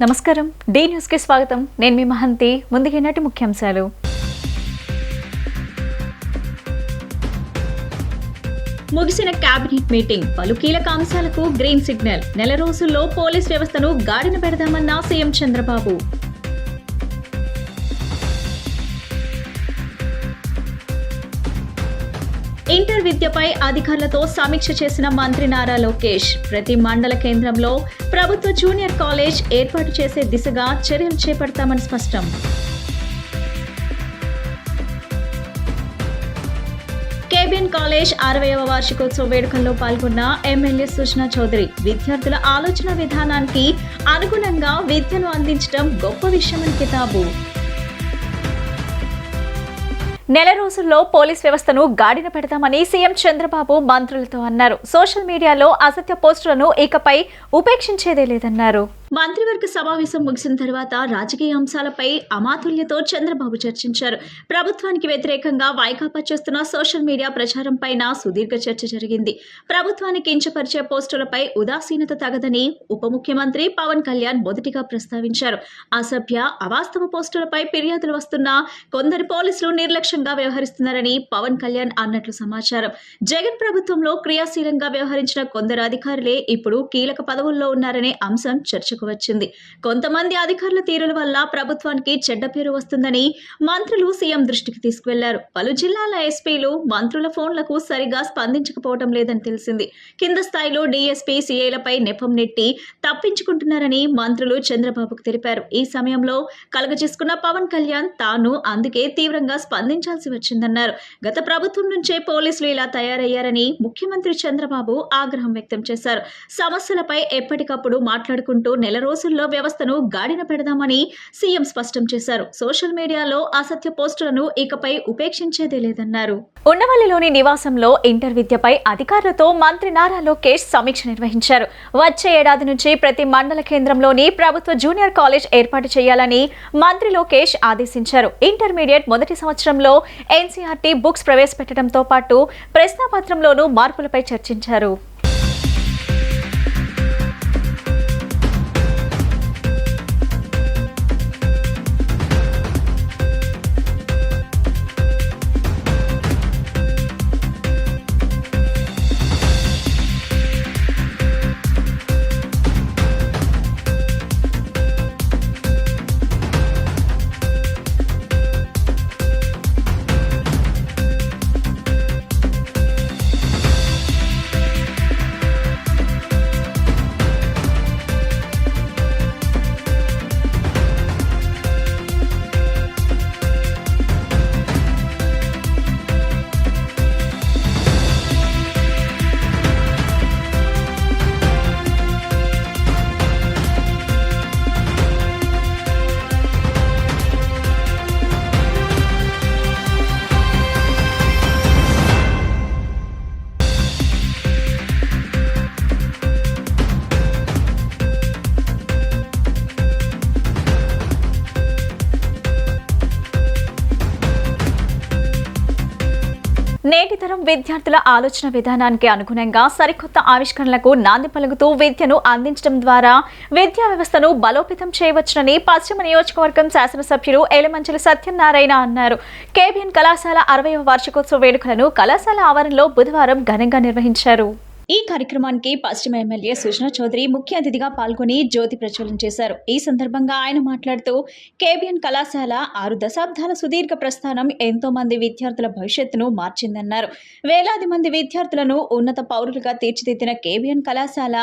నమస్కారం D news కి స్వాగతం. నేను మీ మహంతి. ముందుగా నాటి ముఖ్యాంశాలు. ముగిసిన కేబినెట్ మీటింగ్, పలు కీలక అంశాలకు గ్రీన్ సిగ్నల్. నెల రోజుల్లో పోలీస్ వ్యవస్థను గాడిన పెడదామన్న సీఎం చంద్రబాబు. ఇంటర్ విద్యపై అధికారులతో సమీక్ష చేసిన మంత్రి నారా లోకేష్. ప్రతి మండల కేంద్రంలో ప్రభుత్వ జూనియర్ కాలేజ్ ఏర్పాటు చేసే దిశగా చర్యలు చేపడతామని స్పష్టం. కేబిఎన్ కాలేజ్ 60వ వార్షికోత్సవ వేడుకల్లో పాల్గొన్న ఎమ్మెల్యే సుష్నా చౌదరి. విద్యార్థుల ఆలోచన విధానానికి అనుగుణంగా విద్యను అందించడం గొప్ప విషయమని కితాబు. నెల రోజుల్లో పోలీస్ వ్యవస్థను గాడిన పెడతామని సీఎం చంద్రబాబు మంత్రులతో అన్నారు. సోషల్ మీడియాలో అసత్య పోస్టులను ఇకపై ఉపేక్షించేదే లేదన్నారు. మంత్రివర్గ సమావేశం ముగిసిన తర్వాత రాజకీయ అంశాలపై అమాతుల్యతో చంద్రబాబు చర్చించారు. ప్రభుత్వానికి వ్యతిరేకంగా వైకాపా చేస్తున్న సోషల్ మీడియా ప్రచారం పైన సుదీర్ఘ చర్చ జరిగింది. ప్రభుత్వాన్ని కించపరిచే పోస్టులపై ఉదాసీనత తగదని ఉప ముఖ్యమంత్రి పవన్ కళ్యాణ్ మొదటిగా ప్రస్తావించారు. అసభ్య, అవాస్తవ పోస్టులపై ఫిర్యాదులు వస్తున్నా కొందరు పోలీసులు నిర్లక్ష్యంగా వ్యవహరిస్తున్నారని పవన్ కళ్యాణ్ అన్నట్లు సమాచారం. జగన్ ప్రభుత్వంలో క్రియాశీలంగా వ్యవహరించిన కొందరు అధికారులే ఇప్పుడు కీలక పదవుల్లో ఉన్నారనే అంశం చర్చ వచ్చింది. కొంతమంది అధికారుల తీరుల వల్ల ప్రభుత్వానికి చెడ్డ పేరు వస్తుందని మంత్రులు సీఎం దృష్టికి తీసుకువెళ్లారు. పలు జిల్లాల ఎస్పీలు మంత్రుల ఫోన్లకు సరిగా స్పందించకపోవడం లేదని తెలిసింది. కింద స్థాయిలో డీఎస్పీ, సీఐలపై నెపం నెట్టి తప్పించుకుంటున్నారని మంత్రులు చంద్రబాబుకు తెలిపారు. ఈ సమయంలో కలగజేసుకున్న పవన్ కళ్యాణ్ తాను అందుకే తీవ్రంగా స్పందించాల్సి వచ్చిందన్నారు. గత ప్రభుత్వం నుంచే పోలీసులు ఇలా తయారయ్యారని ముఖ్యమంత్రి చంద్రబాబు ఆగ్రహం వ్యక్తం చేశారు. సమస్యలపై ఎప్పటికప్పుడు మాట్లాడుకుంటూ నెల రోజుల్లో వ్యవస్థను గాడిన పెడదామని సీఎం స్పష్టం చేశారు. సోషల్ మీడియాలో అసత్య పోస్టులను ఇకపై ఉపేక్షించేదే లేదన్నారు. ఉండవల్లిలోని నివాసంలో ఇంటర్ విద్యపై అధికారులతో మంత్రి నారా లోకేష్ సమీక్ష నిర్వహించారు. వచ్చే ఏడాది నుంచి ప్రతి మండల కేంద్రంలోని ప్రభుత్వ జూనియర్ కాలేజ్ ఏర్పాటు చేయాలని మంత్రి లోకేష్ ఆదేశించారు. ఇంటర్మీడియట్ మొదటి సంవత్సరంలో ఎన్సీఆర్టీ బుక్స్ ప్రవేశపెట్టడంతో పాటు ప్రశ్నాపత్రంలోనూ మార్పులపై చర్చించారు. నేటి తరం విద్యార్థుల ఆలోచన విధానానికి అనుగుణంగా సరికొత్త ఆవిష్కరణలకు నాంది పలుకుతూ విద్యను అందించడం ద్వారా విద్యా వ్యవస్థను బలోపేతం చేయవచ్చునని పశ్చిమ నియోజకవర్గం శాసనసభ్యులు ఎలమంచిలి సత్యనారాయణ అన్నారు. కేబిఎన్ కళాశాల 60వ వార్షికోత్సవ వేడుకలను కళాశాల ఆవరణలో బుధవారం ఘనంగా నిర్వహించారు. ఈ కార్యక్రమానికి పశ్చిమ ఎమ్మెల్యే సుష్నా చౌదరి ముఖ్య అతిథిగా పాల్గొని జ్యోతి ప్రజ్వలన చేశారు. ఈ సందర్భంగా ఆయన మాట్లాడుతూ కేబిఎన్ కళాశాల 6 దశాబ్దాల సుదీర్ఘ ప్రస్థానం ఎంతో మంది విద్యార్థుల భవిష్యత్తును మార్చిందన్నారు. వేలాది మంది విద్యార్థులను ఉన్నత పౌరులుగా తీర్చిదిద్దిన కేబిఎన్ కళాశాల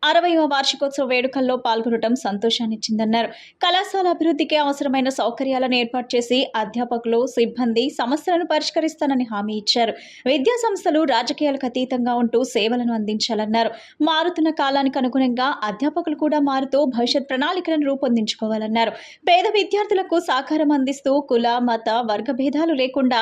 60వ వార్షికోత్సవ వేడుకల్లో పాల్గొనడం సంతోషాన్నిచ్చిందన్నారు. కళాశాల అభివృద్ధికి అవసరమైన సౌకర్యాలను ఏర్పాటు చేసి అధ్యాపకులు, సిబ్బంది సమస్యలను పరిష్కరిస్తానని హామీ ఇచ్చారు. విద్యా సంస్థలు రాజకీయాలకు అతీతంగా ఉంటూ సేవలను అందించాలన్నారు. మారుతున్న కాలానికి అనుగుణంగా అధ్యాపకులు కూడా మారుతూ భవిష్యత్ ప్రణాళికలను రూపొందించుకోవాలన్నారు. పేద విద్యార్థులకు సహకారం అందిస్తూ కుల, మత, వర్గ భేదాలు లేకుండా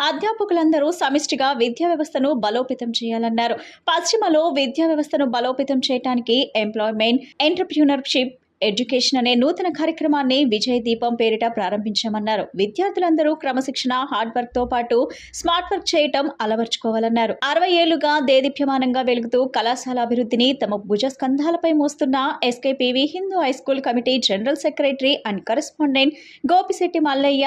అధ్యాపకులందరూ సమిష్టిగా విద్యా వ్యవస్థను బలోపేతం చేయాలన్నారు. పశ్చిమలో విద్యా వ్యవస్థను బలోపేతం చేయడానికి ఎంప్లాయ్మెంట్, ఎంటర్‌ప్రెన్యూర్‌షిప్, ఎడ్యుకేషన్ అనే నూతన కార్యక్రమాన్ని విజయ్ దీపం పేరిట ప్రారంభించామన్నారు. విద్యార్థులందరూ క్రమశిక్షణ, హార్డ్ వర్క్ తో పాటు స్మార్ట్ వర్క్ చేయటం అలవర్చుకోవాలన్నారు. 60 ఏళ్లుగా దేదీప్యమానంగా వెలుగుతూ కళాశాల అభివృద్ధిని తమ భుజస్కంధాలపై మోస్తున్న SKPV Hindu high school committee general secretary and correspondent Gopisetti Mallayya,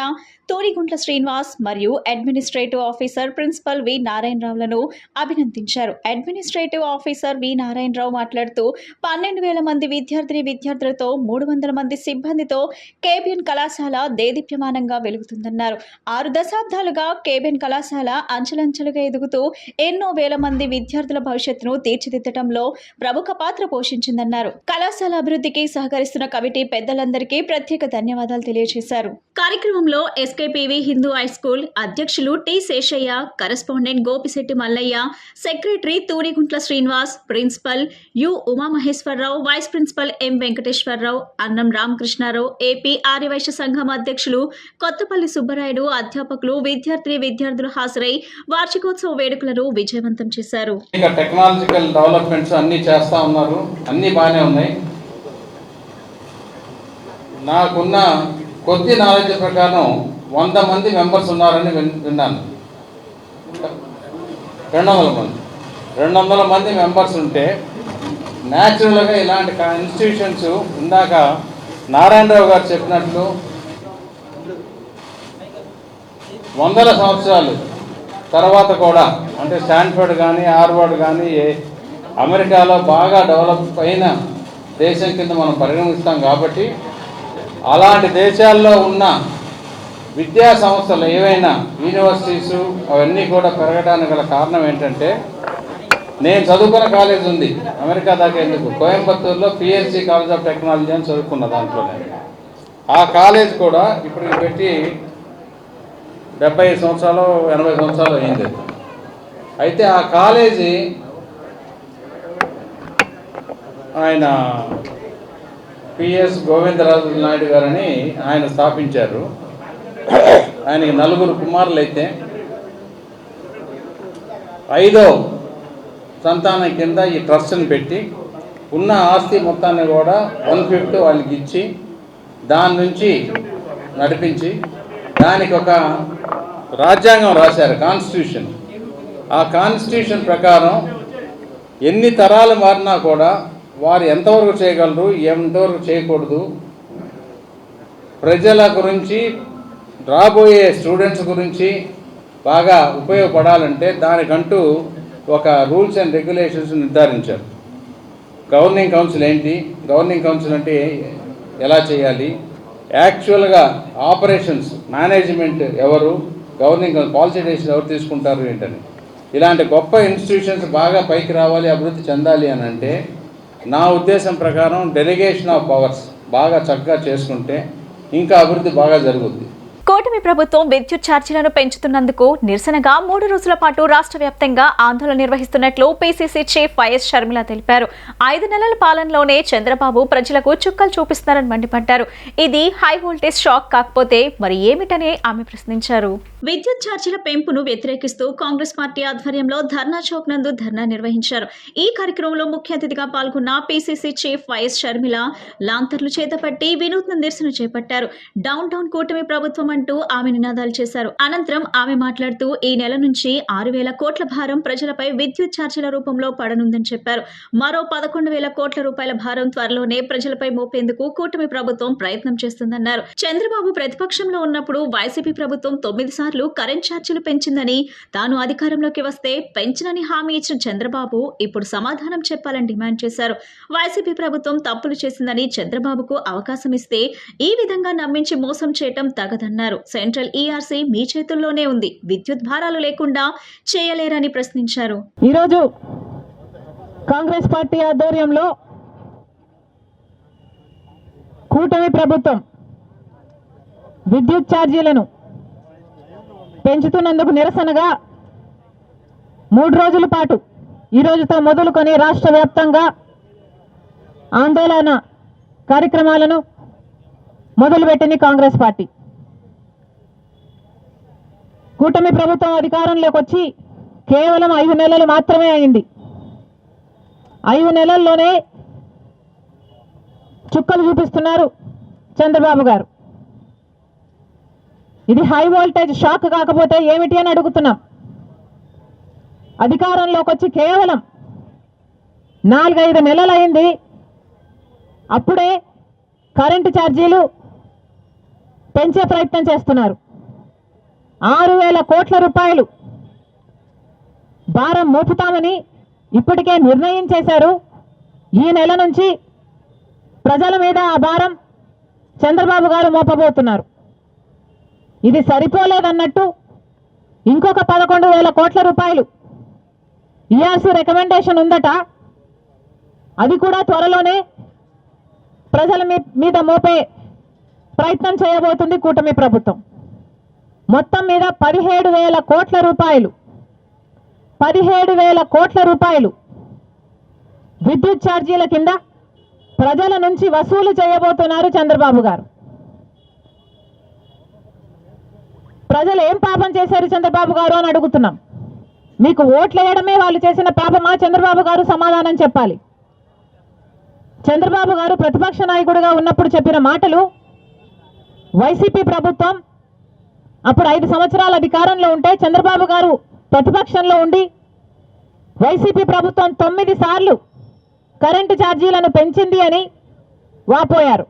Tunigunta Srinivas మరియు అడ్మినిస్ట్రేటివ్ ఆఫీసర్ ప్రిన్సిపల్ వి నారాయణరావులను అభినందించారు. అడ్మినిస్ట్రేటివ్ ఆఫీసర్ వి నారాయణరావు మాట్లాడుతూ 12,000 మంది విద్యార్థులతో 300 మంది సిబ్బందితో కేబిఎన్ కళాశాల దేదీప్యమానంగా వెలుగుతుందన్నారు. 6 దశాబ్దాలుగా కేబిఎన్ కళాశాల అంచెలంచెలుగా ఎదుగుతూ ఎన్నో వేల మంది విద్యార్థుల భవిష్యత్తును తీర్చిదిద్దటంలో ప్రముఖ పాత్ర పోషించిందన్నారు. కళాశాల అభివృద్ధికి సహకరిస్తున్న కమిటీ పెద్దలందరికీ ప్రత్యేక ధన్యవాదాలు తెలియజేశారు. కార్యక్రమంలో ఎస్కేపీవీ హిందూ హై స్కూల్ అధ్యక్షులు T Seshayya, correspondent Gopisetti Mallayya, secretary Tunigunta Srinivas, principal U Umamaheswararao, vice principal M Venkateswararao, Annam Ramakrishnarao, AP Aryavysya సంఘం అధ్యక్షులు కొత్తపల్లి సుబ్బరాయుడు, అధ్యాపకులు, విద్యార్థులు హాజరై వార్షికోత్సవ వేడుకలను విజయవంతం చేశారు. టెక్నాలజికల్ డెవలప్మెంట్స్ అన్ని చేస్తా ఉన్నారు, అన్ని బాగానే ఉన్నాయి. నాకున్న కొద్ది నాలెడ్జ్ ప్రకారం 100 మంది మెంబర్స్ ఉన్నారని విన్నాను. 200 మంది మెంబర్స్ ఉంటే న్యాచురల్గా ఇలాంటి ఇన్స్టిట్యూషన్స్ ఇందాక నారాయణరావు గారు చెప్పినట్లు 100 సంవత్సరాలు తర్వాత కూడా, అంటే స్టాన్ఫర్డ్ కానీ హార్వర్డ్ కానీ అమెరికాలో బాగా డెవలప్ అయిన దేశం కింద మనం పరిగణిస్తాం. కాబట్టి అలాంటి దేశాల్లో ఉన్న విద్యా సంస్థలు ఏవైనా యూనివర్సిటీస్ అవన్నీ కూడా పెరగడానికి గల కారణం ఏంటంటే, నేను చదువుకున్న కాలేజ్ ఉంది అమెరికా దాకా ఎందుకు, కోయంబత్తూరులో పిఎల్సి కాలేజ్ ఆఫ్ టెక్నాలజీ అని చదువుకున్న దాంట్లోనే. ఆ కాలేజ్ కూడా ఇప్పుడు పెట్టి 70 సంవత్సరాలు 80 సంవత్సరాలు అయింది. అయితే ఆ కాలేజీ ఆయన పిఎస్ గోవిందరాజు నాయుడు గారని ఆయన స్థాపించారు. ఆయనకి 4 కుమారులు అయితే 5వ సంతానం కింద ఈ ట్రస్ట్ని పెట్టి ఉన్న ఆస్తి మొత్తాన్ని కూడా 1/5 వాళ్ళకి ఇచ్చి దాని నుంచి నడిపించి దానికి ఒక రాజ్యాంగం రాశారు, కాన్స్టిట్యూషన్. ఆ కాన్స్టిట్యూషన్ ప్రకారం ఎన్ని తరాలు మారినా కూడా వారు ఎంతవరకు చేయగలరు, ఎంతవరకు చేయకూడదు, ప్రజల గురించి, రాబోయే స్టూడెంట్స్ గురించి బాగా ఉపయోగపడాలంటే దానికంటూ ఒక రూల్స్ అండ్ రెగ్యులేషన్స్ నిర్ధారించారు. గవర్నింగ్ కౌన్సిల్ ఏంటి, గవర్నింగ్ కౌన్సిల్ అంటే ఎలా చేయాలి, యాక్చువల్గా ఆపరేషన్స్ మేనేజ్మెంట్ ఎవరు, గవర్నింగ్ కౌన్సిల్ పాలసీ డెసిషన్ ఎవరు తీసుకుంటారు ఏంటని, ఇలాంటి గొప్ప ఇన్స్టిట్యూషన్స్ బాగా పైకి రావాలి, అభివృద్ధి చెందాలి అని అంటే నా ఉద్దేశం ప్రకారం డెలిగేషన్ ఆఫ్ పవర్స్ బాగా చక్కగా చేసుకుంటే ఇంకా అభివృద్ధి బాగా జరుగుద్ది. కూటమి ప్రభుత్వం విద్యుత్ ఛార్జీలను పెంచుతున్నందుకు నిరసనగా 3 రోజుల పాటు రాష్ట్ర వ్యాప్తంగా ఆందోళన నిర్వహిస్తున్నట్లు పీసీసీ చీఫ్ వైఎస్ షర్మిల తెలిపారు. 5 నెలల పాలనలోనే చంద్రబాబు ప్రజలకు చుక్కలు చూపిస్తున్నారని మండిపడ్డారు. ఇది హై వోల్టేజ్ షాక్ కాకపోతే మరి ఏమిటని ఆమె ప్రశ్నించారు. విద్యుత్ ఛార్జీల పెంపును వ్యతిరేకిస్తూ కాంగ్రెస్ పార్టీ ఆధ్వర్యంలో ధర్నా చౌక్ నందు ధర్నా నిర్వహించారు. ఈ కార్యక్రమంలో ముఖ్య అతిథిగా పాల్గొన్న పీసీసీ చీఫ్ వైఎస్ షర్మిల లాంతర్లు చేతపట్టి వినూత్న నిరసన చేపట్టారు. డౌన్ టౌన్ కూటమి ప్రభుత్వం అంటూ ఆమె నినాదాలు చేశారు. అనంతరం ఆమె మాట్లాడుతూ ఈ నెల నుంచి 6,000 కోట్ల భారం ప్రజలపై విద్యుత్ ఛార్జీల రూపంలో పడనుందని చెప్పారు. మరో 11,000 కోట్ల రూపాయల భారం త్వరలోనే ప్రజలపై మోపేందుకు కూటమి ప్రభుత్వం ప్రయత్నం చేస్తుందన్నారు. చంద్రబాబు ప్రతిపక్షంలో ఉన్నప్పుడు వైసీపీ ప్రభుత్వం 9 సార్లు కరెంట్ ఛార్జీలు పెంచిందని, తాను అధికారంలోకి వస్తే పెంచనని హామీ ఇచ్చిన చంద్రబాబు ఇప్పుడు సమాధానం చెప్పాలని డిమాండ్ చేశారు. వైసీపీ ప్రభుత్వం తప్పులు చేసిందని చంద్రబాబుకు అవకాశం ఇస్తే ఈ విధంగా నమ్మించి మోసం చేయటం తగదన్నారు. సెంట్రల్ ఈఆర్సీ మీ చేతుల్లోనే ఉంది, విద్యుత్ భారాలు లేకుండా చేయలేరని ప్రశ్నించారు. ఈరోజు కాంగ్రెస్ పార్టీ ఆధ్వర్యంలో కూటమి ప్రభుత్వం విద్యుత్ ఛార్జీలను పెంచుతున్నందుకు నిరసనగా 3 రోజుల పాటు ఈ రోజుతో మొదలుకొని రాష్ట్ర వ్యాప్తంగా ఆందోళన కార్యక్రమాలను మొదలుపెట్టింది కాంగ్రెస్ పార్టీ. కూటమి ప్రభుత్వం అధికారంలోకి వచ్చి కేవలం 5 నెలలు మాత్రమే అయింది. 5 నెలల్లోనే చుక్కలు చూపిస్తున్నారు చంద్రబాబు గారు. ఇది హై వోల్టేజ్ షాక్ కాకపోతే ఏమిటి అని అడుగుతున్నాం. అధికారంలోకి వచ్చి కేవలం 4-5 నెలలైంది. అప్పుడే కరెంటు ఛార్జీలు పెంచే ప్రయత్నం చేస్తున్నారు. 6,000 కోట్ల రూపాయలు భారం మోపుతామని ఇప్పటికే నిర్ణయం చేశారు. ఈ నెల నుంచి ప్రజల మీద ఆ భారం చంద్రబాబు గారు మోపబోతున్నారు. ఇది సరిపోలేదన్నట్టు ఇంకొక 11,000 కోట్ల రూపాయలు ఈఆర్సీ రికమెండేషన్ ఉందట. అది కూడా త్వరలోనే ప్రజల మీద మోపే ప్రయత్నం చేయబోతుంది కూటమి ప్రభుత్వం. మొత్తం మీద 17,000 కోట్ల రూపాయలు 17,000 కోట్ల రూపాయలు విద్యుత్ ఛార్జీల కింద ప్రజల నుంచి వసూలు చేయబోతున్నారు చంద్రబాబు గారు. ప్రజలు ఏం పాపం చేశారు చంద్రబాబు గారు అని అడుగుతున్నాం. మీకు ఓట్లు వేయడమే వాళ్ళు చేసిన పాపమా? చంద్రబాబు గారు సమాధానం చెప్పాలి. చంద్రబాబు గారు ప్రతిపక్ష నాయకుడిగా ఉన్నప్పుడు చెప్పిన మాటలు, వైసీపీ ప్రభుత్వం అప్పుడు 5 సంవత్సరాల అధికారంలో ఉంటే చంద్రబాబు గారు ప్రతిపక్షంలో ఉండి వైసీపీ ప్రభుత్వం 9 సార్లు కరెంటు ఛార్జీలను పెంచింది అని వాపోయారు.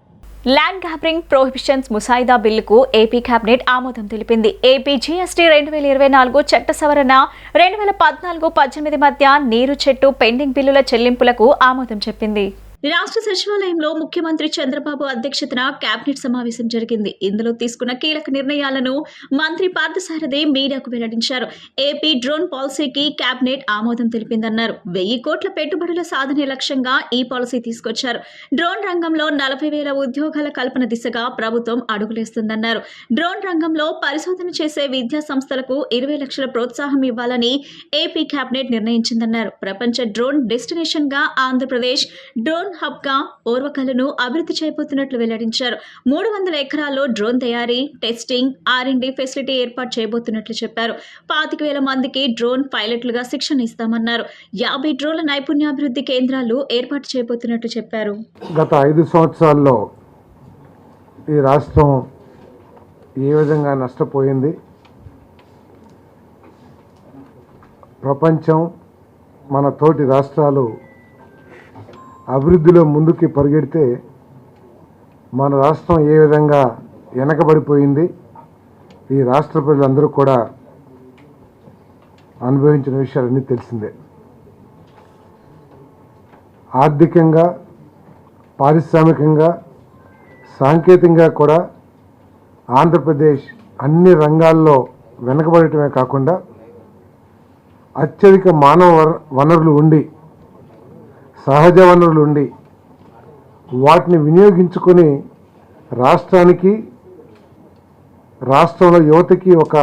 ల్యాండ్ గ్రాబింగ్ ప్రొహిబిషన్స్ ముసాయిదా బిల్లుకు ఏపీ కేబినెట్ ఆమోదం తెలిపింది. ఏపీ జీఎస్టీ 2024 చట్ట సవరణ 2014-18 మధ్య నీరు చెట్టు పెండింగ్ బిల్లుల చెల్లింపులకు ఆమోదం చెప్పింది. రాష్ట్ర సచివాలయంలో ముఖ్యమంత్రి చంద్రబాబు అధ్యక్షతన కేబినెట్ సమావేశం జరిగింది. ఇందులో తీసుకున్న కీలక నిర్ణయాలను మంత్రి పార్థసారథి మీడియాకు వెల్లడించారు. ఏపీ డ్రోన్ పాలసీకి కేబినెట్ ఆమోదం తెలిపిందన్నారు. 1000 కోట్ల పెట్టుబడుల సాధనే లక్ష్యంగా ఈ పాలసీ తీసుకొచ్చారు. డ్రోన్ రంగంలో 40,000 ఉద్యోగాల కల్పన దిశగా ప్రభుత్వం అడుగులేస్తుందన్నారు. డ్రోన్ రంగంలో పరిశోధన చేసే విద్యా సంస్థలకు 20 లక్షల ప్రోత్సాహం ఇవ్వాలని ఏపీ కేబినెట్ నిర్ణయించిందన్నారు. ప్రపంచ డ్రోన్ డెస్టినేషన్ గా ఆంధ్రప్రదేశ్ డ్రోన్ హబ్ గా ఓర్వకలను అభివృద్ధి చేయబోతున్నట్లు వెల్లడించారు. 300 ఎకరాల్లో డ్రోన్ తయారీ, టెస్టింగ్, R&D ఫెసిలిటీ ఏర్పాటు చేయబోతున్నట్లు చెప్పారు. 25,000 మందికి డ్రోన్ పైలట్లుగా శిక్షణ ఇస్తామన్నారు. 50 డ్రోన్ల నైపుణ్యాభివృద్ధి కేంద్రాలు ఏర్పాటు చేయబోతున్నట్లు చెప్పారు. గత 5 సంవత్సరాల్లో ఈ రాష్ట్రం ఏ విధంగా నష్టపోయింది, ప్రపంచం మన తోటి రాష్ట్రాలు అభివృద్ధిలో ముందుకి పరిగెడితే మన రాష్ట్రం ఏ విధంగా వెనకబడిపోయింది, ఈ రాష్ట్ర ప్రజలందరూ కూడా అనుభవించిన విషయాలన్నీ తెలిసిందే. ఆర్థికంగా, పారిశ్రామికంగా, సాంకేతికంగా కూడా ఆంధ్రప్రదేశ్ అన్ని రంగాల్లో వెనకబడటమే కాకుండా అత్యధిక మానవ వనరులు ఉండి, సహజ వనరులు ఉండి వాటిని వినియోగించుకొని రాష్ట్రానికి, రాష్ట్రంలో యువతకి ఒక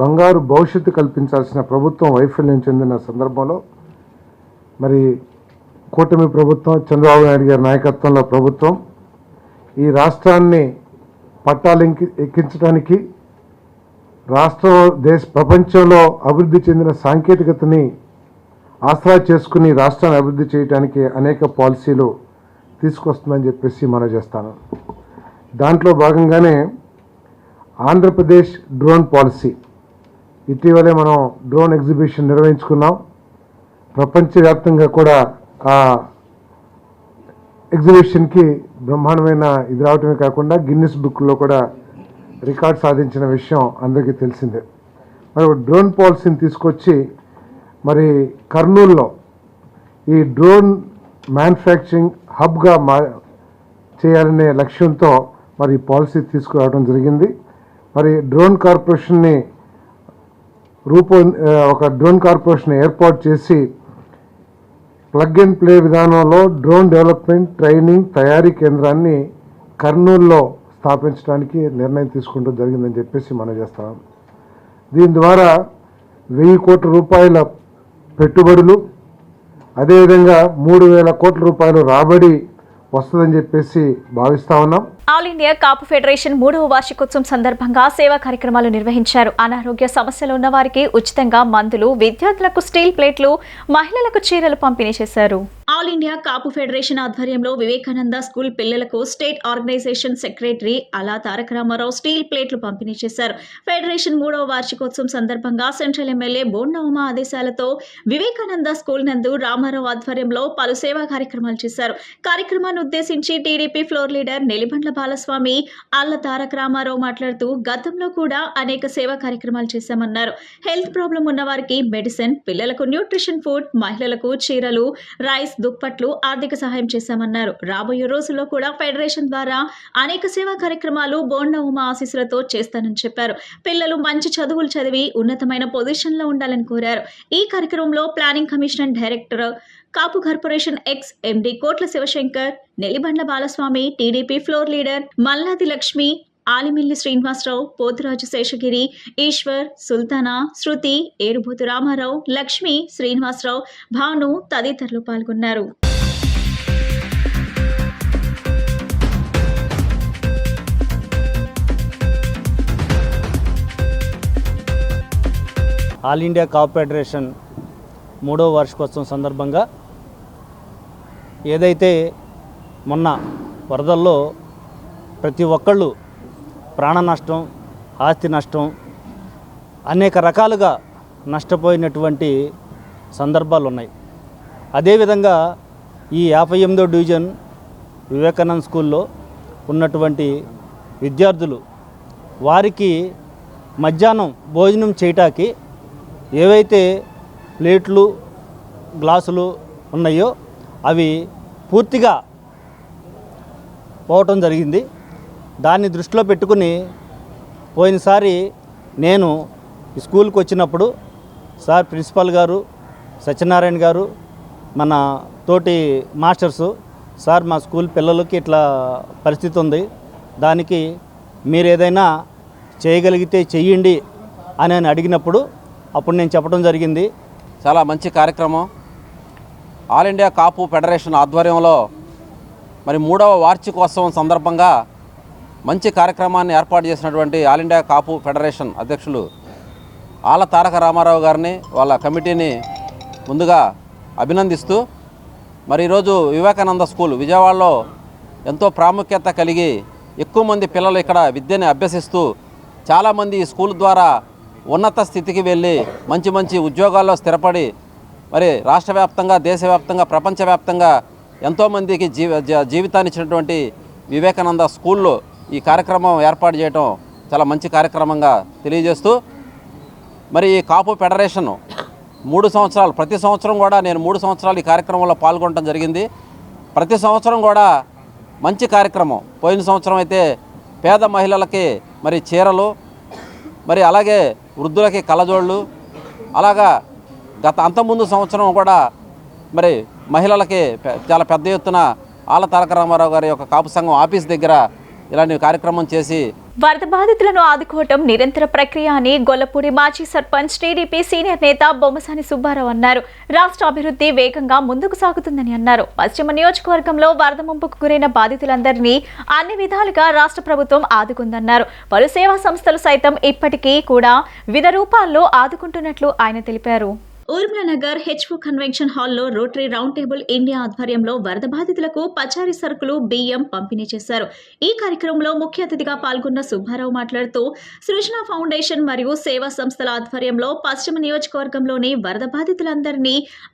బంగారు భవిష్యత్తు కల్పించాల్సిన ప్రభుత్వం వైఫల్యం చెందిన సందర్భంలో మరి కూటమి ప్రభుత్వం, చంద్రబాబు నాయుడు గారి నాయకత్వంలో ప్రభుత్వం ఈ రాష్ట్రాన్ని ఎక్కించడానికి ప్రపంచంలో అభివృద్ధి చెందిన సాంకేతికతని ఆసరా చేసుకుని రాష్ట్రాన్ని అభివృద్ధి చేయడానికి అనేక పాలసీలు తీసుకొస్తుందని చెప్పేసి మనం చేస్తాను. దాంట్లో భాగంగానే ఆంధ్రప్రదేశ్ డ్రోన్ పాలసీ, ఇటీవలే మనం డ్రోన్ ఎగ్జిబిషన్ నిర్వహించుకున్నాం. ప్రపంచవ్యాప్తంగా కూడా ఆ ఎగ్జిబిషన్కి బ్రహ్మాండమైన ఇది రావటమే కాకుండా గిన్నిస్ బుక్లో కూడా రికార్డ్ సాధించిన విషయం అందరికీ తెలిసిందే. మరి డ్రోన్ పాలసీని తీసుకొచ్చి మరి కర్నూలులో ఈ డ్రోన్ మ్యానుఫ్యాక్చరింగ్ హబ్గా చేయాలనే లక్ష్యంతో మరి పాలసీ తీసుకురావడం జరిగింది. మరి డ్రోన్ కార్పొరేషన్ని ఒక డ్రోన్ కార్పొరేషన్ ఏర్పాటు చేసి ప్లగ్ అండ్ ప్లే విధానంలో డ్రోన్ డెవలప్మెంట్, ట్రైనింగ్, తయారీ కేంద్రాన్ని కర్నూలులో స్థాపించడానికి నిర్ణయం తీసుకుంటూ జరిగిందని చెప్పేసి మనం చేస్తాం. దీని ద్వారా 1000 కోట్ల రూపాయల పెట్టుబడులు, అదేవిధంగా 3,000 కోట్ల రూపాయలు రాబడి వస్తుందని చెప్పేసి భావిస్తా ఉన్నాం. ఆల్ ఇండియా కాపు ఫెడరేషన్ 3వ వార్షికోత్సవం సందర్భంగా సేవా కార్యక్రమాలు నిర్వహించారు. అనారోగ్య సమస్యలు ఉన్న వారికి ఉచితంగా మందులు, విద్యార్థులకు స్టీల్ ప్లేట్లు, మహిళలకు చీరలు పంపిణీ చేశారు. ఆల్ ఇండియా కాపు ఫెడరేషన్ ఆధ్వర్యంలో వివేకానంద స్కూల్ పిల్లలకు స్టేట్ ఆర్గనైజేషన్ సెక్రటరీ అలా తారక రామారావు స్టీల్ ప్లేట్లు పంపిణీ చేశారు. ఫెడరేషన్ 3వ వార్షికోత్సవం సందర్భంగా సెంట్రల్ ఎమ్మెల్యే బోండా ఉమా ఆదేశాలతో వివేకానంద స్కూల్ నందు రామారావు ఆధ్వర్యంలో పలు సేవా కార్యక్రమాలు చేశారు. కార్యక్రమాన్ని ఉద్దేశించి TDP floor leader Nelibandla Balaswamy అల్ల తారక రామారావు మాట్లాడుతూ గతంలో కూడా అనేక సేవా కార్యక్రమాలు చేశామన్నారు. హెల్త్ ప్రాబ్లం ఉన్న వారికి మెడిసిన్, పిల్లలకు న్యూట్రిషన్ ఫుడ్, మహిళలకు చీరలు, రైస్, దుప్పట్లు ఆర్థిక సహాయం చేశామన్నారు. రాబోయే రోజుల్లో కూడా ఫెడరేషన్ ద్వారా అనేక సేవా కార్యక్రమాలు బోండా ఉమా ఆశీస్సులతో చేస్తానని చెప్పారు. పిల్లలు మంచి చదువులు చదివి ఉన్నతమైన పొజిషన్లో ఉండాలని కోరారు. ఈ కార్యక్రమంలో planning commission director, Kapu corporation ex MD Kotla Sivasankar, Nellibandla Balaswamy, TDP floor leader Malladi Lakshmi, Alimilli Srinivasarao, Poturaju Seshagiri, Eswar, Sultana, Shruti, Erubothu Ramarao, Lakshmi, Srinivasarao, Bhanu తదితరులు పాల్గొన్నారు. ఆల్ ఇండియా కాపు ఫెడరేషన్ 3వ వార్షికోత్సవం సందర్భంగా ఏదైతే మొన్న వరదల్లో ప్రతి ఒక్కళ్ళు ప్రాణ నష్టం, ఆస్తి నష్టం, అనేక రకాలుగా నష్టపోయినటువంటి సందర్భాలు ఉన్నాయి. అదేవిధంగా ఈ 58వ డివిజన్ వివేకానంద స్కూల్లో ఉన్నటువంటి విద్యార్థులు వారికి మధ్యాహ్నం భోజనం చేయటానికి ఏవైతే ప్లేట్లు, గ్లాసులు ఉన్నాయో అవి పూర్తిగా పోవటం జరిగింది. దాన్ని దృష్టిలో పెట్టుకుని పోయినసారి నేను స్కూల్కి వచ్చినప్పుడు సార్ ప్రిన్సిపల్ గారు, సత్యనారాయణ గారు, మన తోటి మాస్టర్సు, సార్ మా స్కూల్ పిల్లలకి ఇట్లా పరిస్థితి ఉంది, దానికి మీరు ఏదైనా చేయగలిగితే చెయ్యండి అని అడిగినప్పుడు అప్పుడు నేను చెప్పడం జరిగింది. చాలా మంచి కార్యక్రమం. ఆల్ ఇండియా కాపు ఫెడరేషన్ ఆధ్వర్యంలో మరి 3వ వార్షికోత్సవం సందర్భంగా మంచి కార్యక్రమాన్ని ఏర్పాటు చేసినటువంటి ఆల్ ఇండియా కాపు ఫెడరేషన్ అధ్యక్షులు ఆల తారక రామారావు గారిని, వాళ్ళ కమిటీని ముందుగా అభినందిస్తూ మరి ఈరోజు వివేకానంద స్కూల్ విజయవాడలో ఎంతో ప్రాముఖ్యత కలిగి ఎక్కువ మంది పిల్లలు ఇక్కడ విద్యని అభ్యసిస్తూ చాలామంది ఈ స్కూల్ ద్వారా ఉన్నత స్థితికి వెళ్ళి మంచి మంచి ఉద్యోగాల్లో స్థిరపడి మరి రాష్ట్ర వ్యాప్తంగా, దేశవ్యాప్తంగా, ప్రపంచవ్యాప్తంగా ఎంతోమందికి జీవితాన్ని ఇచ్చినటువంటి వివేకానంద స్కూల్లో ఈ కార్యక్రమం ఏర్పాటు చేయడం చాలా మంచి కార్యక్రమంగా తెలియజేస్తూ మరి ఈ కాపు ఫెడరేషన్ 3 సంవత్సరాలు, ప్రతి సంవత్సరం కూడా నేను 3 సంవత్సరాలు ఈ కార్యక్రమంలో పాల్గొనడం జరిగింది. ప్రతి సంవత్సరం కూడా మంచి కార్యక్రమం. పోయిన సంవత్సరం అయితే పేద మహిళలకి మరి చీరలు, మరి అలాగే వృద్ధులకి కళ్ళజోళ్ళు, అలాగా అంతకుముందు సంవత్సరం కూడా మరి మహిళలకి చాలా పెద్ద ఎత్తున ఆల తారక రామారావు గారి యొక్క కాపు సంఘం ఆఫీస్ దగ్గర ఇలాంటి కార్యక్రమం చేసి వరద బాధితులను ఆదుకోవటం నిరంతర ప్రక్రియ అని గొల్లపూడి మాజీ సర్పంచ్, టీడీపీ సీనియర్ నేత బొమ్మసాని సుబ్బారావు అన్నారు. రాష్ట్ర అభివృద్ధి వేగంగా ముందుకు సాగుతుందని అన్నారు. పశ్చిమ నియోజకవర్గంలో వరద ముంపుకు గురైన బాధితులందరినీ అన్ని విధాలుగా రాష్ట్ర ప్రభుత్వం ఆదుకుందన్నారు. పలు సేవా సంస్థలు సైతం ఇప్పటికీ కూడా వివిధ రూపాల్లో ఆదుకుంటున్నట్లు ఆయన తెలిపారు. ఊర్మిళనగర్ హెచ్ఓ కన్వెన్షన్ హాల్లో రోటరీ రౌండ్ టేబుల్ ఇండియా ఆధ్వర్యంలో వరద బాధితులకు పచారీ సరుకులు, బియ్యం పంపిణీ చేశారు. ఈ కార్యక్రమంలో ముఖ్య అతిథిగా పాల్గొన్న సుబ్బారావు మాట్లాడుతూ సృజన ఫౌండేషన్ మరియు సేవా సంస్థల ఆధ్వర్యంలో పశ్చిమ నియోజకవర్గంలోని వరద బాధితులందరినీ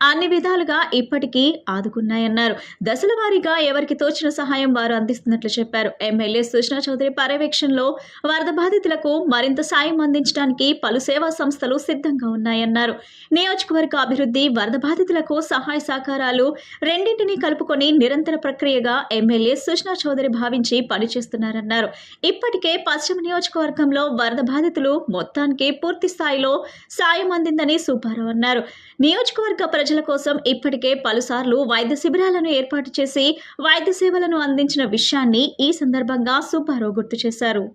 అన్ని విధాలుగా ఇప్పటికీ ఆదుకున్నాయన్నారు. దశల వారీగా ఎవరికి తోచిన సహాయం వారు అందిస్తున్నట్లు చెప్పారు. ఎమ్మెల్యే సుష్నా చౌదరి పర్యవేక్షణలో వరద బాధితులకు మరింత సాయం అందించడానికి పలు సేవా సంస్థలు సిద్ధంగా ఉన్నాయన్నారు. నియోజకవర్గ అభివృద్ధి, వరద బాధితులకు సహాయ సహకారాలు రెండింటినీ కలుపుకొని నిరంతర ప్రక్రియగా ఎమ్మెల్యే సుష్నా చౌదరి భావించి పనిచేస్తున్నారన్నారు. ఇప్పటికే పశ్చిమ నియోజకవర్గంలో వరద బాధితులు మొత్తానికి పూర్తి స్థాయిలో సాయం అందిందని సుబ్బారావు అన్నారు. నియోజకవర్గ ప్రజల కోసం ఇప్పటికే పలుసార్లు వైద్య శిబిరాలను ఏర్పాటు చేసి వైద్య సేవలను అందించిన విషయాన్ని ఈ సందర్భంగా సుబ్బారావు గుర్తు చేశారు.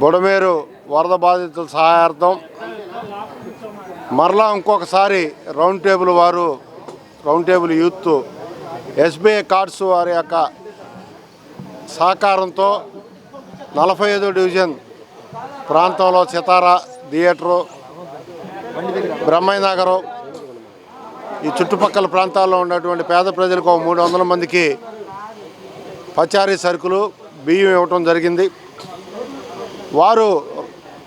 బుడమేరు వరద బాధితుల సహాయార్థం మరలా ఇంకొకసారి round table youth SBI cards వారి యొక్క సహకారంతో 45వ డివిజన్ ప్రాంతంలో సితారా థియేటరు, బ్రహ్మయ్య నగరు, ఈ చుట్టుపక్కల ప్రాంతాల్లో ఉన్నటువంటి పేద ప్రజలకు 300 మందికి పచారీ సరుకులు, బియ్యం ఇవ్వటం జరిగింది. వారు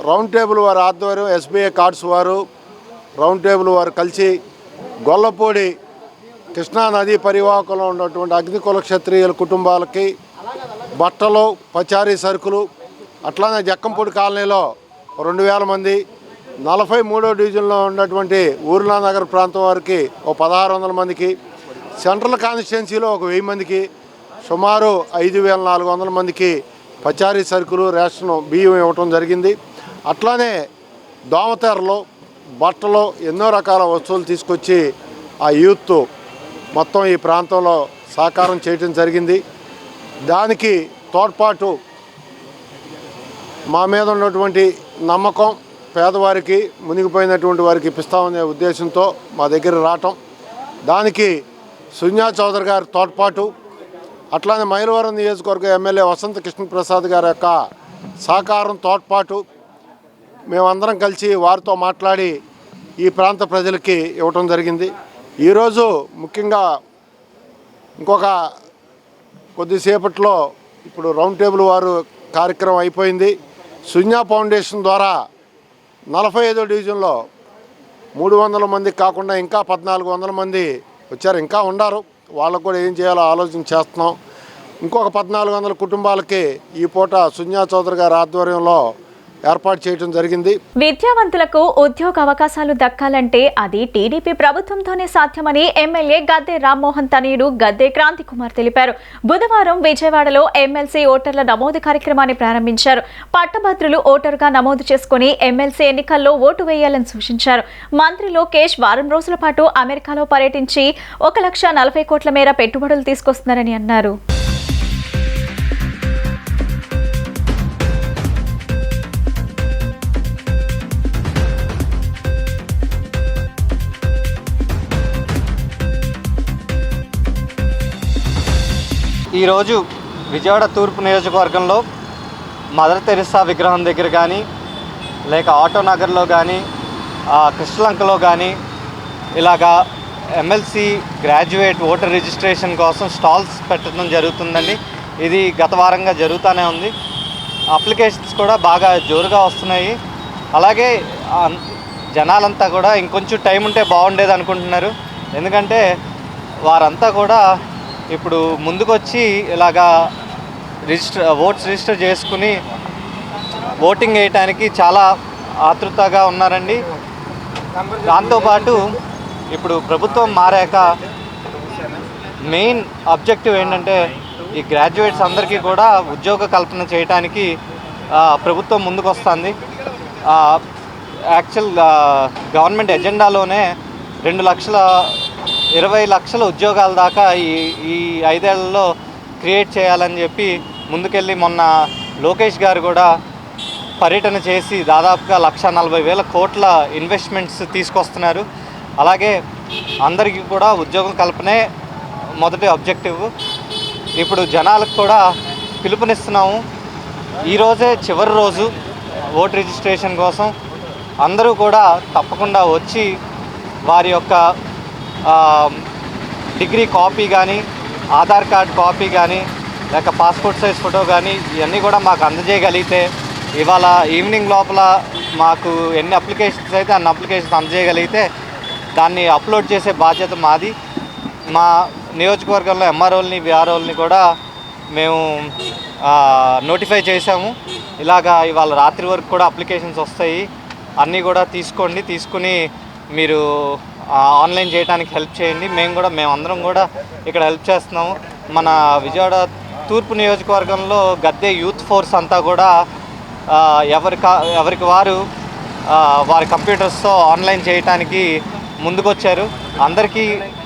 రౌండ్ టేబుల్ వారి ఆధ్వర్యం, ఎస్బీఐ కార్డ్స్ వారు రౌండ్ టేబుల్ వారు కలిసి గొల్లపూడి కృష్ణా నదీ పరివాహకంలో ఉన్నటువంటి అగ్నికుల క్షత్రియుల కుటుంబాలకి బట్టలు, పచారీ సరుకులు, అట్లానే జక్కంపూడి కాలనీలో 2000 మంది, 43వ డివిజన్లో ఉన్నటువంటి ఊర్లా నగర్ ప్రాంతం వారికి 1600 మందికి, సెంట్రల్ కాన్స్టిట్యున్సీలో 1000 మందికి, సుమారు 5400 మందికి పచారీ సరుకులు, రేషన్ బియ్యం ఇవ్వటం జరిగింది. అట్లానే దోమతెరలు, బట్టలు, ఎన్నో రకాల వస్తువులు తీసుకొచ్చి ఆ యూత్ మొత్తం ఈ ప్రాంతంలో సహకారం చేయటం జరిగింది. దానికి తోడ్పాటు మా మీద ఉన్నటువంటి నమ్మకం, పేదవారికి, మునిగిపోయినటువంటి వారికి ఇప్పిస్తామనే ఉద్దేశంతో మా దగ్గర రావటం, దానికి సున్యా చౌదరి గారి తోడ్పాటు, అట్లానే మైలవరం నియోజకవర్గ ఎమ్మెల్యే వసంత కృష్ణప్రసాద్ గారి యొక్క సహకారం, తోడ్పాటు మేమందరం కలిసి వారితో మాట్లాడి ఈ ప్రాంత ప్రజలకి ఇవ్వటం జరిగింది. ఈరోజు ముఖ్యంగా ఇంకొక కొద్దిసేపట్లో ఇప్పుడు రౌండ్ టేబుల్ వారు కార్యక్రమం అయిపోయింది. సున్యా ఫౌండేషన్ ద్వారా 45వ డివిజన్లో 300 మందికి కాకుండా ఇంకా 1400 మంది వచ్చారు, ఇంకా ఉన్నారు. వాళ్ళకు కూడా ఏం చేయాలో ఆలోచన చేస్తున్నాం. ఇంకొక 1400 కుటుంబాలకి ఈ పూట సున్యా చౌదరి గారి ఆధ్వర్యంలో ఏర్పాటు చేయడం జరిగింది. విద్యావంతులకు ఉద్యోగ అవకాశాలు దక్కాలంటే అది టీడీపీ ప్రభుత్వంతోనే సాధ్యమని ఎమ్మెల్యే గద్దె రామ్మోహన్ తనయుడు గద్దె క్రాంతి కుమార్ తెలిపారు. బుధవారం విజయవాడలో ఎమ్మెల్సీ ఓటర్ల నమోదు కార్యక్రమాన్ని ప్రారంభించారు. పట్టభద్రులు ఓటరుగా నమోదు చేసుకుని ఎమ్మెల్సీ ఎన్నికల్లో ఓటు వేయాలని సూచించారు. మంత్రి లోకేష్ వారం రోజుల పాటు అమెరికాలో పర్యటించి 1,40 కోట్ల మేర పెట్టుబడులు తీసుకొస్తున్నారని అన్నారు. ఈరోజు విజయవాడ తూర్పు నియోజకవర్గంలో మదర్ తెరిసా విగ్రహం దగ్గర కానీ, లేక ఆటో నగర్లో కానీ, కృష్ణలంకలో కానీ ఇలాగా ఎమ్మెల్సీ గ్రాడ్యుయేట్ ఓటర్ రిజిస్ట్రేషన్ కోసం స్టాల్స్ పెట్టడం జరుగుతుందండి. ఇది గత వారంగా జరుగుతూనే ఉంది. అప్లికేషన్స్ కూడా బాగా జోరుగా వస్తున్నాయి. అలాగే జనాలంతా కూడా ఇంకొంచెం టైం ఉంటే బాగుండేది అనుకుంటున్నారు. ఎందుకంటే వారంతా కూడా ఇప్పుడు ముందుకొచ్చి ఇలాగా ఓట్స్ రిజిస్టర్ చేసుకుని ఓటింగ్ వేయటానికి చాలా ఆతృతగా ఉన్నారండి. దాంతోపాటు ఇప్పుడు ప్రభుత్వం మారాక మెయిన్ ఆబ్జెక్టివ్ ఏంటంటే ఈ గ్రాడ్యుయేట్స్ అందరికీ కూడా ఉద్యోగ కల్పన చేయడానికి ప్రభుత్వం ముందుకు వస్తుంది. యాక్చువల్ గవర్నమెంట్ ఎజెండాలోనే 2,20 లక్షల ఉద్యోగాల దాకా ఈ 5 ఏళ్లలో క్రియేట్ చేయాలని చెప్పి ముందుకెళ్ళి మొన్న లోకేష్ గారు కూడా పర్యటన చేసి దాదాపుగా 1,40,000 కోట్ల ఇన్వెస్ట్మెంట్స్ తీసుకొస్తున్నారు. అలాగే అందరికీ కూడా ఉద్యోగం కల్పనే మొదటి ఆబ్జెక్టివ్. ఇప్పుడు జనాలకు కూడా పిలుపునిస్తున్నాము. ఈరోజే చివరి రోజు ఓట్ రిజిస్ట్రేషన్ కోసం. అందరూ కూడా తప్పకుండా వచ్చి వారి యొక్క డిగ్రీ కాపీ కానీ, ఆధార్ కార్డ్ కాపీ కానీ, లేక పాస్పోర్ట్ సైజ్ ఫోటో కానీ ఇవన్నీ కూడా మాకు అందజేయగలిగితే ఇవాళ ఈవినింగ్ లోపల మాకు ఎన్ని అప్లికేషన్స్ అయితే అన్ని అప్లికేషన్స్ అందజేయగలిగితే దాన్ని అప్లోడ్ చేసే బాధ్యత మాది. మా నియోజకవర్గంలో ఎంఆర్ఓల్ని, విఆర్ఓల్ని కూడా మేము నోటిఫై చేశాము. ఇలాగా ఇవాళ రాత్రి వరకు కూడా అప్లికేషన్స్ వస్తాయి. అన్నీ కూడా తీసుకుని మీరు ఆన్లైన్ చేయడానికి హెల్ప్ చేయండి. మేమందరం కూడా ఇక్కడ హెల్ప్ చేస్తున్నాము. మన విజయవాడ తూర్పు నియోజకవర్గంలో గద్దె యూత్ ఫోర్స్ అంతా కూడా ఎవరికి వారు వారి కంప్యూటర్స్తో ఆన్లైన్ చేయడానికి ముందుకొచ్చారు. అందరికీ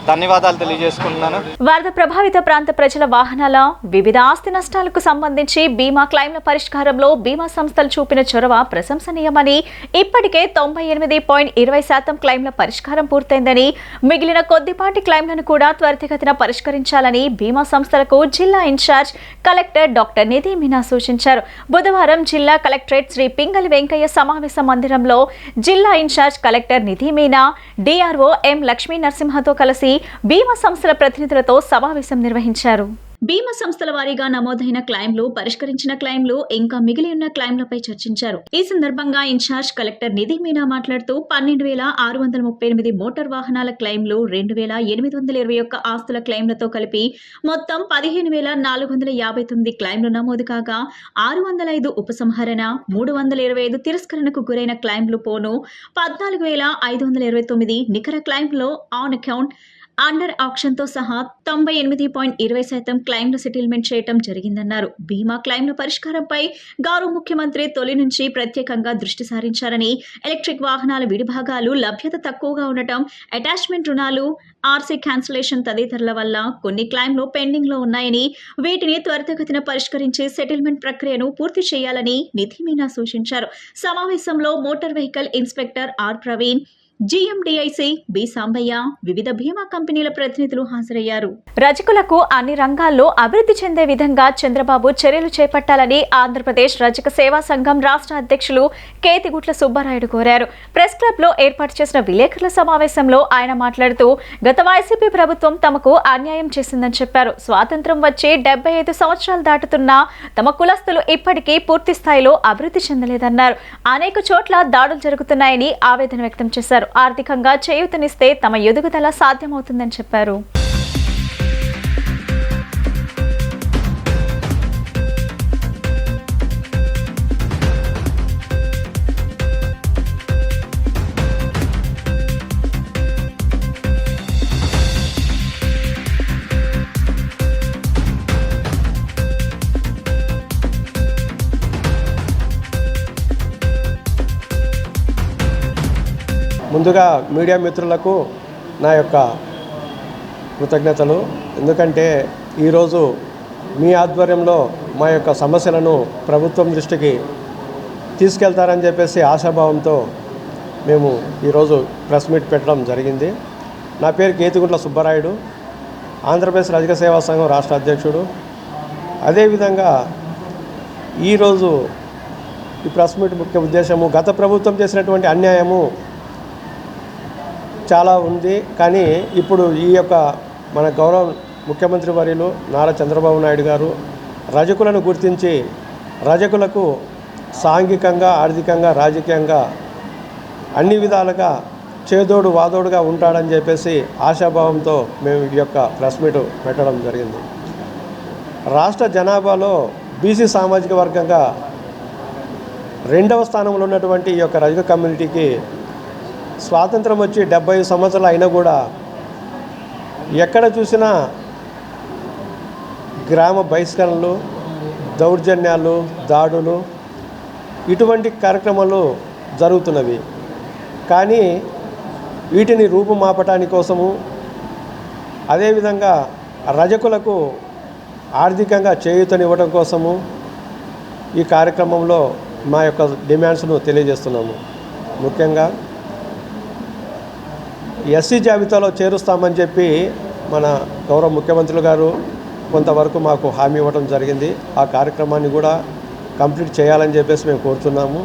ధన్యవాదాలు తెలియజేసుకుంటున్నాను. వరద ప్రభావిత ప్రాంత ప్రజల వాహనాల వివిధ ఆస్తి నష్టాలకు సంబంధించి బీమా క్లెయిమ్ల పరిష్కారంలో బీమా సంస్థలు చూపిన చొరవ ప్రశంసనీయమని, ఇప్పటికే 98.20% క్లెయిమ్ల పరిష్కారం పూర్తయిందని, మిగిలిన కొద్దిపాటి క్లెయిమ్లను కూడా త్వరితగతిన పరిష్కరించాలని బీమా సంస్థలకు జిల్లా ఇన్ఛార్జ్ కలెక్టర్ డాక్టర్ నిధి మీనా సూచించారు. బుధవారం జిల్లా కలెక్టరేట్ శ్రీ పింగళి వెంకయ్య సమావేశ మందిరంలో జిల్లా ఇన్ఛార్జ్ కలెక్టర్ నిధి మీనా, డిఆర్ఓ ఎం లక్ష్మీ నరసింహతో కలిసి బీమా సంస్థల ప్రతినిధులతో సమావేశం నిర్వహించారు. బీమా సంస్థల వారీగా నమోదైన క్లెయిమ్లు, పరిష్కరించిన క్లెయిమ్లు, ఇంకా మిగిలి ఉన్న క్లెయిమ్లపై చర్చించారు. ఈ సందర్భంగా ఇన్ఛార్జ్ కలెక్టర్ నిధి మీనా మాట్లాడుతూ 12,638 మోటార్ వాహనాల క్లెయిమ్లు, 2,821 ఆస్తుల క్లెయిమ్లతో కలిపి మొత్తం 15,459 క్లెయిమ్లు నమోదు కాగా 605 ఉపసంహరణ, 325 తిరస్కరణకు గురైన క్లెయిమ్లు పోను 14,529 నికర క్లెయిమ్లో ఆన్ అకౌంట్, అండర్ ఆక్షన్తో సహా 98.20% క్లెయిమ్ల సెటిల్మెంట్ చేయడం జరిగిందన్నారు. బీమా క్లెయిమ్ల పరిష్కారంపై గౌరవ ముఖ్యమంత్రి తొలి నుంచి ప్రత్యేకంగా దృష్టి సారించారని, ఎలక్ట్రిక్ వాహనాల విడిభాగాలు లభ్యత తక్కువగా ఉండటం, అటాచ్మెంట్ రుణాలు, ఆర్సీ క్యాన్సిలేషన్ తదితరుల వల్ల కొన్ని క్లెయిమ్లు పెండింగ్లో ఉన్నాయని, వీటిని త్వరితగతిన పరిష్కరించి సెటిల్మెంట్ ప్రక్రియను పూర్తి చేయాలని నిధి మీనా సూచించారు. సమావేశంలో motor vehicle inspector R Praveen, GMDIC B Sambaiah, వివిధ బీమా కంపెనీల ప్రతినిధులు హాజరయ్యారు. రజకులకు అన్ని రంగాల్లో అభివృద్ధి చెందే విధంగా చంద్రబాబు చర్యలు చేపట్టాలని ఆంధ్రప్రదేశ్ రజక సేవా సంఘం రాష్ట్ర అధ్యక్షులు కేతిగుట్ల సుబ్బారాయుడు కోరారు. ప్రెస్ క్లబ్ లో ఏర్పాటు చేసిన విలేకరుల సమావేశంలో ఆయన మాట్లాడుతూ, గత వైసీపీ ప్రభుత్వం తమకు అన్యాయం చేసిందని చెప్పారు. స్వాతంత్ర్యం వచ్చి 75 సంవత్సరాలు దాటుతున్నా తమ కులస్తులు ఇప్పటికీ పూర్తి స్థాయిలో అభివృద్ధి చెందలేదన్నారు. అనేక చోట్ల దాడులు జరుగుతున్నాయని ఆవేదన వ్యక్తం చేశారు. ఆర్థికంగా చేయూతనిస్తే తమ ఎదుగుదల సాధ్యమవుతుందని చెప్పారు. ముందుగా మీడియా మిత్రులకు నా యొక్క కృతజ్ఞతలు. ఎందుకంటే ఈరోజు మీ ఆధ్వర్యంలో మా యొక్క సమస్యలను ప్రభుత్వం దృష్టికి తీసుకెళ్తారని చెప్పేసి ఆశాభావంతో మేము ఈరోజు ప్రెస్ మీట్ పెట్టడం జరిగింది. నా పేరు కేతిగుట్ల సుబ్బారాయుడు, ఆంధ్రప్రదేశ్ రజక సేవా సంఘం రాష్ట్ర అధ్యక్షుడు. అదేవిధంగా ఈరోజు ఈ ప్రెస్ మీట్ ముఖ్య ఉద్దేశము, గత ప్రభుత్వం చేసినటువంటి అన్యాయము చాలా ఉంది. కానీ ఇప్పుడు ఈ యొక్క మన గౌరవ ముఖ్యమంత్రి వర్యులు నారా చంద్రబాబు నాయుడు గారు రజకులను గుర్తించి రజకులకు సాంఘికంగా, ఆర్థికంగా, రాజకీయంగా అన్ని విధాలుగా చేదోడు వాదోడుగా ఉంటాడని చెప్పేసి ఆశాభావంతో మేము ఈ యొక్క ప్రెస్ మీట్ పెట్టడం జరిగింది. రాష్ట్ర జనాభాలో బీసీ సామాజిక వర్గంగా 2వ స్థానంలో ఉన్నటువంటి ఈ యొక్క రజక కమ్యూనిటీకి స్వాతంత్రం వచ్చి 75 సంవత్సరాలు అయినా కూడా ఎక్కడ చూసినా గ్రామ బహిష్కరణలు, దౌర్జన్యాలు, దాడులు ఇటువంటి కార్యక్రమాలు జరుగుతున్నవి. కానీ వీటిని రూపుమాపటాని కోసము, అదేవిధంగా రజకులకు ఆర్థికంగా చేయూతనివ్వడం కోసము ఈ కార్యక్రమంలో మా యొక్క డిమాండ్స్ను తెలియజేస్తున్నాము. ముఖ్యంగా ఎస్సీ జాబితాలో చేరుస్తామని చెప్పి మన గౌరవ ముఖ్యమంత్రులు గారు కొంతవరకు మాకు హామీ ఇవ్వడం జరిగింది. ఆ కార్యక్రమాన్ని కూడా కంప్లీట్ చేయాలని చెప్పేసి మేము కోరుతున్నాము.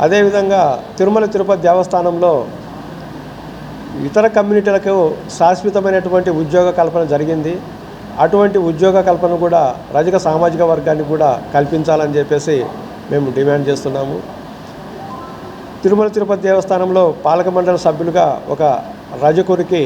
అదేవిధంగా తిరుమల తిరుపతి దేవస్థానంలో ఇతర కమ్యూనిటీలకు శాశ్వతమైనటువంటి ఉద్యోగ కల్పన జరిగింది. అటువంటి ఉద్యోగ కల్పన కూడా రజక సామాజిక వర్గాన్ని కూడా కల్పించాలని చెప్పేసి మేము డిమాండ్ చేస్తున్నాము. తిరుమల తిరుపతి దేవస్థానంలో పాలక మండలి సభ్యులుగా ఒక రజకుడికి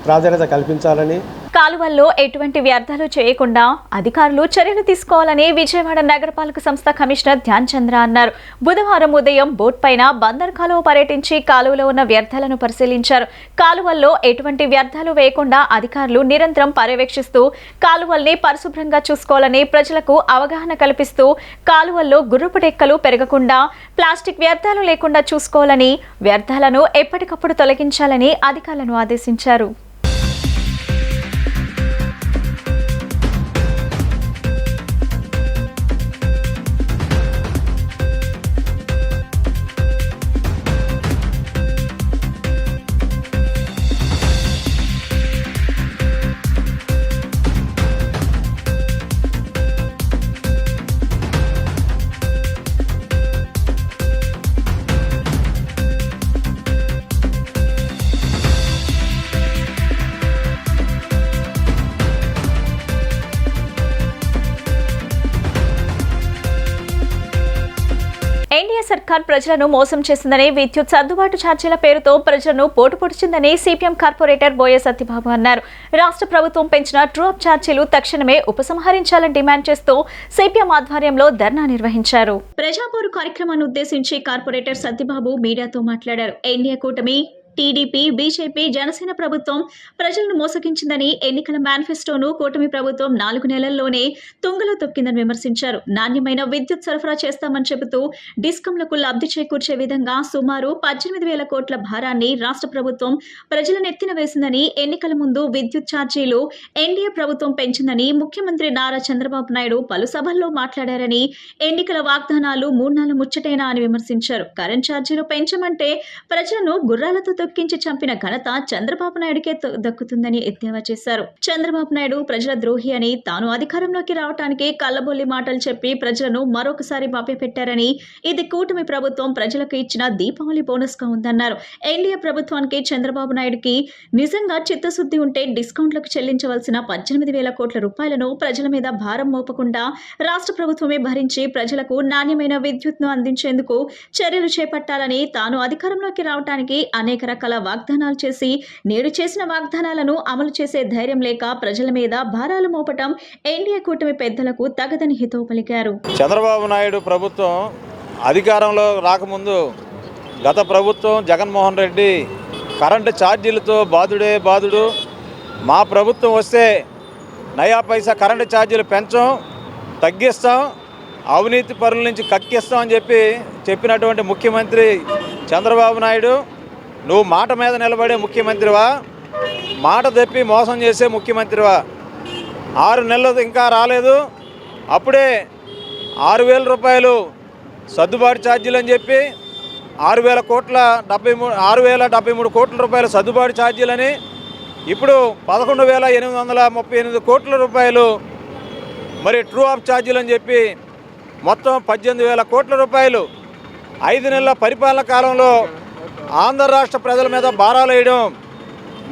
ప్రాధాన్యత కల్పించాలని, కాలువల్లో ఎటువంటి వ్యర్థాలు చేయకుండా అధికారులు చర్యలు తీసుకోవాలని విజయవాడ నగరపాలక సంస్థ కమిషనర్ ధ్యాన్ చంద్ర అన్నారు. బుధవారం ఉదయం బోట్ పైన బందర్ కాలువ పర్యటించి కాలువలో ఉన్న వ్యర్థాలను పరిశీలించారు. కాలువల్లో ఎటువంటి వ్యర్థాలు వేయకుండా అధికారులు నిరంతరం పర్యవేక్షిస్తూ కాలువల్ని పరిశుభ్రంగా చూసుకోవాలని, ప్రజలకు అవగాహన కల్పిస్తూ కాలువల్లో గుర్రపు డెక్కలు పెరగకుండా, ప్లాస్టిక్ వ్యర్థాలు లేకుండా చూసుకోవాలని, వ్యర్థాలను ఎప్పటికప్పుడు తొలగించాలని అధికారులను ఆదేశించారు. సర్కార్ ప్రజలను మోసం చేసిందని, విద్యుత్ సర్దుబాటు ఛార్జీల పేరుతో ప్రజలను పోటు పొడిచిందని సిపిఎం కార్పొరేటర్ బోయ సత్యబాబు అన్నారు. రాష్ట్ర ప్రభుత్వం పెంచిన ట్రూ అప్ ఛార్జీలు తక్షణమే ఉపసంహరించాలని డిమాండ్ చేస్తూ సిపిఎం ఆధ్వర్యంలో ధర్నా నిర్వహించారు. ప్రజాపోరు కార్యక్రమాన్ని ఉద్దేశించి కార్పొరేటర్ సత్యబాబు మీడియాతో మాట్లాడారు. ఎన్డీఏ కూటమి, టీడీపీ, బీజేపీ, జనసేన ప్రభుత్వం ప్రజలను మోసగించిందని, ఎన్నికల మేనిఫెస్టోను కూటమి ప్రభుత్వం 4 నెలల్లోనే తుంగలో తొక్కిందని విమర్శించారు. నాణ్యమైన విద్యుత్ సరఫరా చేస్తామని చెబుతూ డిస్కంలకు లబ్ధి చేకూర్చే విధంగా సుమారు 18,000 కోట్ల భారాన్ని రాష్ట్ర ప్రభుత్వం ప్రజల నెత్తిన వేసిందని, ఎన్నికల ముందు విద్యుత్ ఛార్జీలు ఎన్డీఏ ప్రభుత్వం పెంచిందని ముఖ్యమంత్రి నారా చంద్రబాబు నాయుడు పలు సభల్లో మాట్లాడారని, ఎన్నికల వాగ్దానాలు 3 నెలల ముచ్చటేనా అని విమర్శించారు. కరెంట్ ఛార్జీలు పెంచమంటే ప్రజలను గుర్రాలతో తొక్కించి చంపిన ఘనత చంద్రబాబు నాయుడుకే దక్కుతుందని ఎద్దేవా చేశారు. చంద్రబాబు నాయుడు ప్రజల ద్రోహి అని, తాను అధికారంలోకి రావడానికి కల్లబొల్లి మాటలు చెప్పి ప్రజలను మరొకసారి మభ్యపెట్టారని, ఇది కూటమి ప్రభుత్వం ప్రజలకు ఇచ్చిన దీపావళి బోనస్ గా ఉందన్నారు. ఎన్డీఏ ప్రభుత్వానికి, చంద్రబాబు నాయుడుకి నిజంగా చిత్తశుద్ధి ఉంటే డిస్కౌంట్లకు చెల్లించవలసిన 18,000 కోట్ల రూపాయలను ప్రజల మీద భారం మోపకుండా రాష్ట్ర ప్రభుత్వమే భరించి ప్రజలకు నాణ్యమైన విద్యుత్ను అందించేందుకు చర్యలు చేపట్టాలని, తాను అధికారంలోకి రావడానికి అనేక రకాల వాగ్దానాలు చేసి నేడు చేసిన వాగ్దానాలను అమలు చేసే ధైర్యం లేక ప్రజల మీద భారాలు మోపటం ఎన్డీఏ కూటమి పెద్దలకు తగదని హితవు పలికారు. చంద్రబాబు నాయుడు ప్రభుత్వం అధికారంలో రాకముందు గత ప్రభుత్వం జగన్మోహన్ రెడ్డి కరెంటు ఛార్జీలతో బాధుడు, మా ప్రభుత్వం వస్తే నయా పైసా కరెంటు ఛార్జీలు పెంచాం, తగ్గిస్తాం, అవినీతి పరుల నుంచి కక్కిస్తాం అని చెప్పినటువంటి ముఖ్యమంత్రి చంద్రబాబు నాయుడు, నువ్వు మాట మీద నిలబడే ముఖ్యమంత్రివా, మాట తప్పి మోసం చేసే ముఖ్యమంత్రివా? 6 నెలలు ఇంకా రాలేదు, అప్పుడే 6,000 రూపాయలు సర్దుబాటు ఛార్జీలు అని చెప్పి 6,073 కోట్ల రూపాయలు సర్దుబాటు ఛార్జీలని, ఇప్పుడు 11,838 కోట్ల రూపాయలు మరి ట్రూ అప్ ఛార్జీలు అని చెప్పి మొత్తం 18,000 కోట్ల రూపాయలు 5 నెలల పరిపాలన కాలంలో ఆంధ్ర రాష్ట్ర ప్రజల మీద భారాలు వేయడం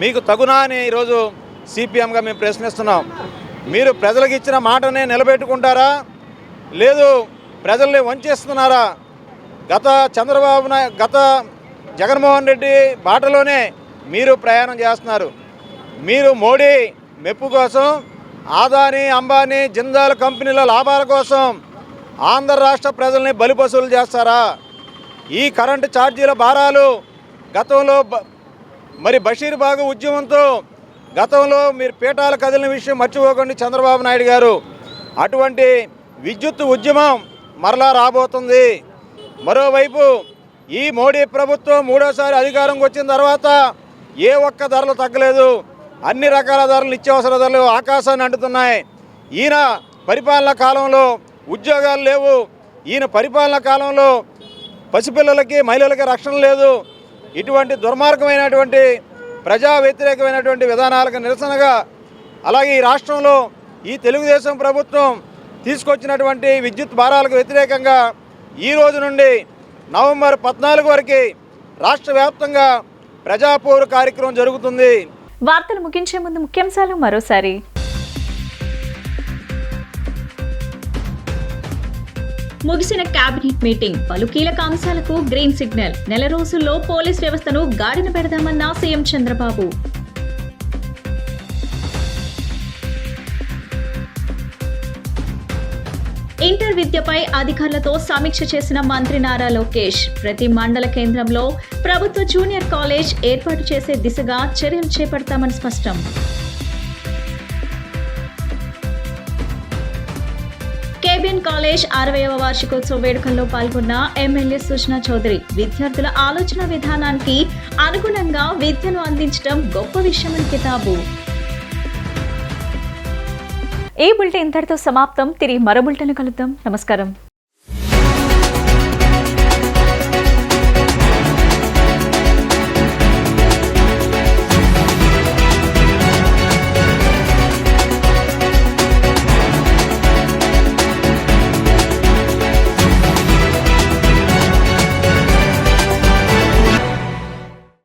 మీకు తగునా అని ఈరోజు సిపిఎంగా మేము ప్రశ్నిస్తున్నాం. మీరు ప్రజలకు ఇచ్చిన మాటనే నిలబెట్టుకుంటారా, లేదు ప్రజల్ని వంచేస్తున్నారా? గత జగన్మోహన్ రెడ్డి బాటలోనే మీరు ప్రయాణం చేస్తున్నారు. మీరు మోడీ మెప్పు కోసం, ఆదాని, అంబానీ, జిందాల్ కంపెనీల లాభాల కోసం ఆంధ్ర రాష్ట్ర ప్రజల్ని బలిపశువులు చేస్తారా? ఈ కరెంటు ఛార్జీల భారాలు గతంలో మరి బషీర్బాగ్ ఉద్యమంతో గతంలో మీరు పీఠాలు కదిలిన విషయం మర్చిపోకండి చంద్రబాబు నాయుడు గారు. అటువంటి విద్యుత్ ఉద్యమం మరలా రాబోతుంది. మరోవైపు ఈ మోడీ ప్రభుత్వం 3వసారి అధికారంకి వచ్చిన తర్వాత ఏ ఒక్క ధరలు తగ్గలేదు. అన్ని రకాల ధరలు, నిత్యావసర ధరలు ఆకాశాన్ని అంటుతున్నాయి. ఈయన పరిపాలన కాలంలో ఉద్యోగాలు లేవు. ఈయన పరిపాలన కాలంలో పసిపిల్లలకి, మహిళలకి రక్షణ లేదు. ఇటువంటి దుర్మార్గమైనటువంటి ప్రజా వ్యతిరేకమైనటువంటి విధానాలకు నిరసనగా, అలాగే ఈ రాష్ట్రంలో ఈ తెలుగుదేశం ప్రభుత్వం తీసుకొచ్చినటువంటి విద్యుత్ భారాలకు వ్యతిరేకంగా ఈ రోజు నుండి నవంబర్ 14 వరకు రాష్ట్ర వ్యాప్తంగా ప్రజాపోరు కార్యక్రమం జరుగుతుంది. వార్తలు ముగించే ముందు ముఖ్యాంశాలు మరోసారి. ముగిసిన కేబినెట్ మీటింగ్, పలు కీలక అంశాలకు గ్రీన్ సిగ్నల్. నెల రోజుల్లో పోలీస్ వ్యవస్థను గాడిన పెడదామన్న సీఎం చంద్రబాబు. ఇంటర్ విద్యపై అధికారులతో సమీక్ష చేసిన మంత్రి నారా లోకేష్. ప్రతి మండల కేంద్రంలో ప్రభుత్వ జూనియర్ కాలేజ్ ఏర్పాటు చేసే దిశగా చర్యలు చేపడతామని స్పష్టం. కేబిఎన్ కాలేజ్ 60వ వార్షికోత్సవ వేడుకల్లో పాల్గొన్న ఎమ్మెల్యే సుజనా చౌదరి. విద్యార్థుల ఆలోచన విధానానికి అనుగుణంగా విద్యను అందించడం గొప్ప విషయమని కితాబు. ఈ బులెటిన్ ఇంతటితో సమాప్తం. తిరిగి మరో బులెటిన్ కలుద్దాం. నమస్కారం.